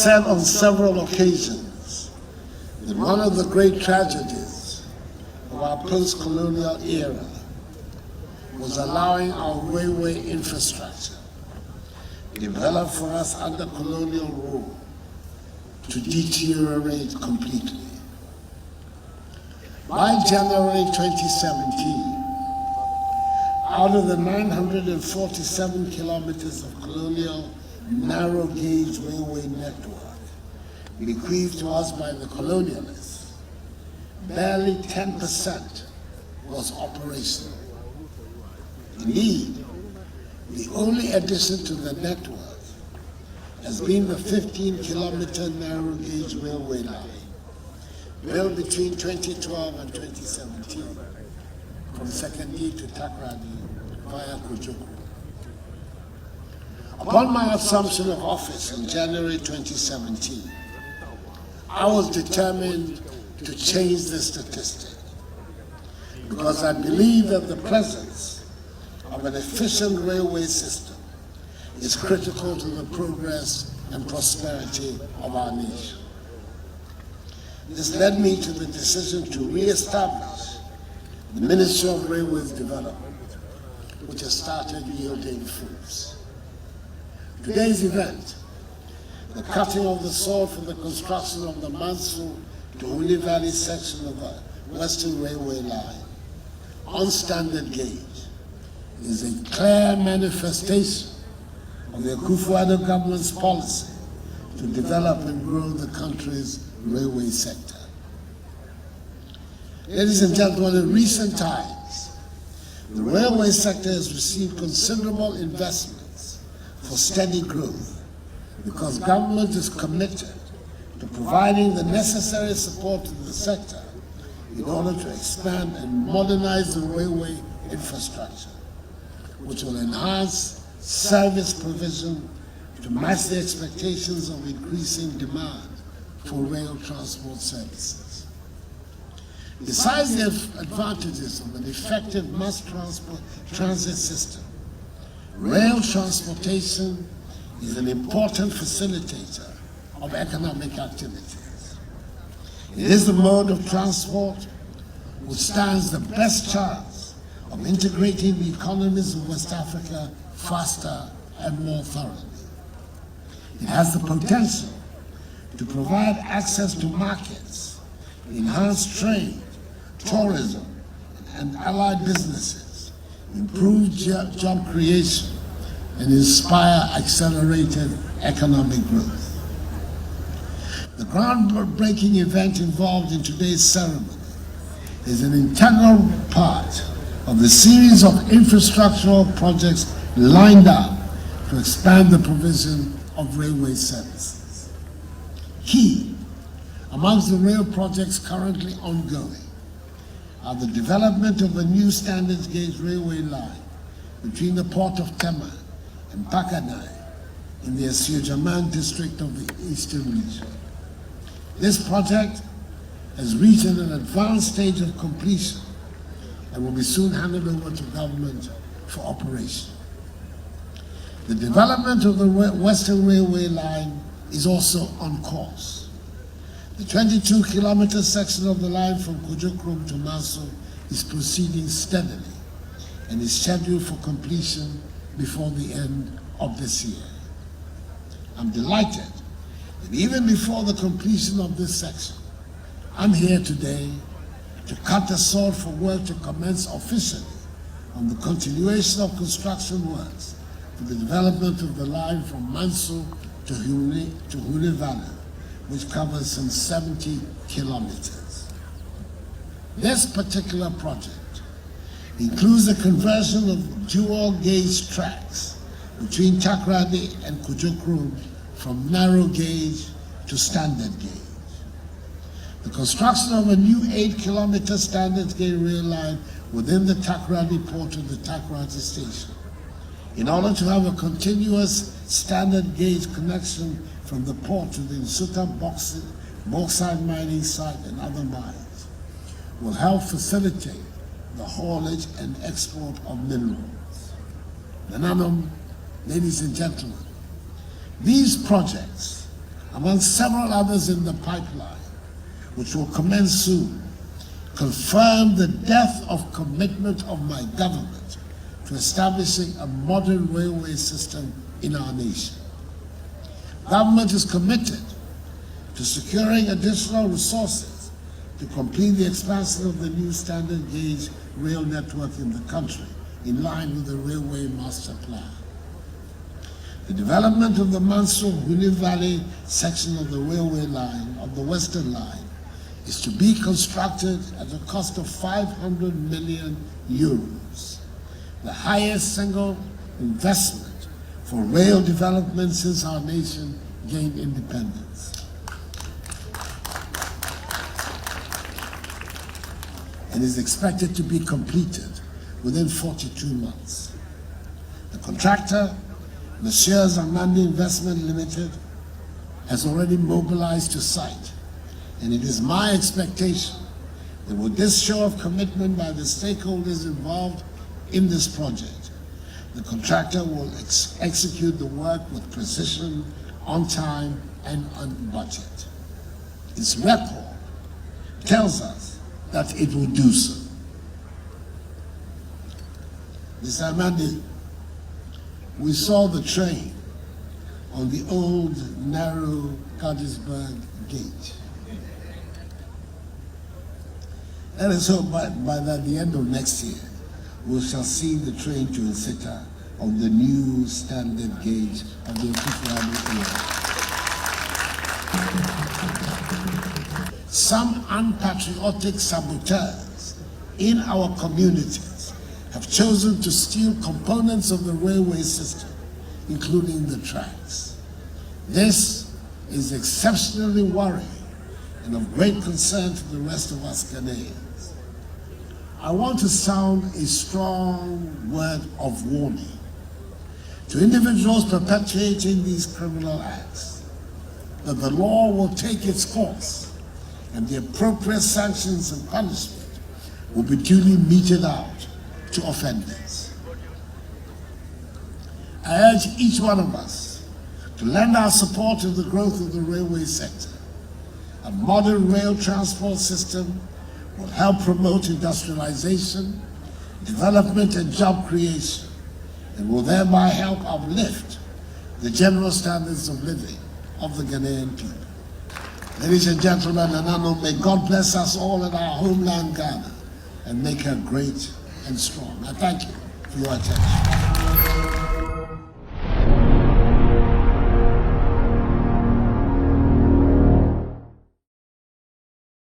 said on several occasions that one of the great tragedies of our post-colonial era was allowing our railway infrastructure, developed for us under colonial rule, to deteriorate completely. By January 2017, out of the 947 kilometers of colonial narrow gauge railway network bequeathed to us by the colonialists, barely 10% was operational. Indeed, the only addition to the network has been the 15-kilometer narrow gauge railway line built between 2012 and 2017 from Sekondi to Takoradi via Kujukru. Upon my assumption of office in January 2017, I was determined to change the statistic because I believe that the presence of an efficient railway system is critical to the progress and prosperity of our nation. This led me to the decision to re-establish the Ministry of Railways Development, which has started yielding fruits. Today's event, the cutting of the sod for the construction of the Manso to Huni Valley section of the Western Railway line on standard gauge, is a clear manifestation of the Akufo-Addo government's policy to develop and grow the country's railway sector. Ladies and gentlemen, in recent times, the railway sector has received considerable investments for steady growth because government is committed to providing the necessary support to the sector in order to expand and modernize the railway infrastructure, which will enhance service provision to match the expectations of increasing demand for rail transport services. Besides the advantages of an effective mass transit system, rail transportation is an important facilitator of economic activities. It is the mode of transport which stands the best chance of integrating the economies of West Africa faster and more thoroughly. It has the potential to provide access to markets, enhance trade, tourism, and allied businesses, improve job creation, and inspire accelerated economic growth. The groundbreaking event involved in today's ceremony is an integral part of the series of infrastructural projects lined up to expand the provision of railway services. Key amongst the rail projects currently ongoing are the development of a new standard gauge railway line between the port of Tema and Pakadai in the Asio-Jaman district of the Eastern region. This project has reached an advanced stage of completion and will be soon handed over to government for operation. The development of the Western Railway line is also on course. The 22-kilometer section of the line from Kujukru to Manso is proceeding steadily and is scheduled for completion before the end of this year. I'm delighted that even before the completion of this section, I'm here today to cut the sod for work to commence officially on the continuation of construction works for the development of the line from Manso to Huni Valley, which covers some 70 kilometers. This particular project includes the conversion of dual gauge tracks between Takoradi and Kujukru from narrow gauge to standard gauge. The construction of a new 8-kilometer standard gauge rail line within the Takoradi port of the Takoradi station, in order to have a continuous standard gauge connection from the port to the Nsuta bauxite mining site and other mines, will help facilitate the haulage and export of minerals. Nananum, ladies and gentlemen, these projects among several others in the pipeline, which will commence soon, confirm the depth of commitment of my government to establishing a modern railway system in our nation. Government is committed to securing additional resources to complete the expansion of the new standard gauge rail network in the country, in line with the Railway Master Plan. The development of the Manso Huni Valley section of the railway line, of the Western Line, is to be constructed at a cost of 500 million euros, the highest single investment for rail development since our nation gained independence. And is expected to be completed within 42 months. The contractor, Messrs. Amandi Investment Limited, has already mobilized to site, and it is my expectation that with this show of commitment by the stakeholders involved in this project, the contractor will execute the work with precision, on time, and on budget. Its record tells us that it will do so. Mr. Amandi, we saw the train on the old narrow Gettysburg Gate. Let us hope by the end of next year, we shall see the train to Nsita on the new standard gauge of the Ofufuadu era. Some unpatriotic saboteurs in our communities have chosen to steal components of the railway system, including the tracks. This is exceptionally worrying and of great concern to the rest of us Ghanaians. I want to sound a strong word of warning to individuals perpetuating these criminal acts, that the law will take its course and the appropriate sanctions and punishment will be duly meted out to offenders. I urge each one of us to lend our support to the growth of the railway sector. A modern rail transport system will help promote industrialization, development, and job creation, and will thereby help uplift the general standards of living of the Ghanaian people. Ladies and gentlemen, and may God bless us all in our homeland Ghana and make her great and strong. I thank you for your attention.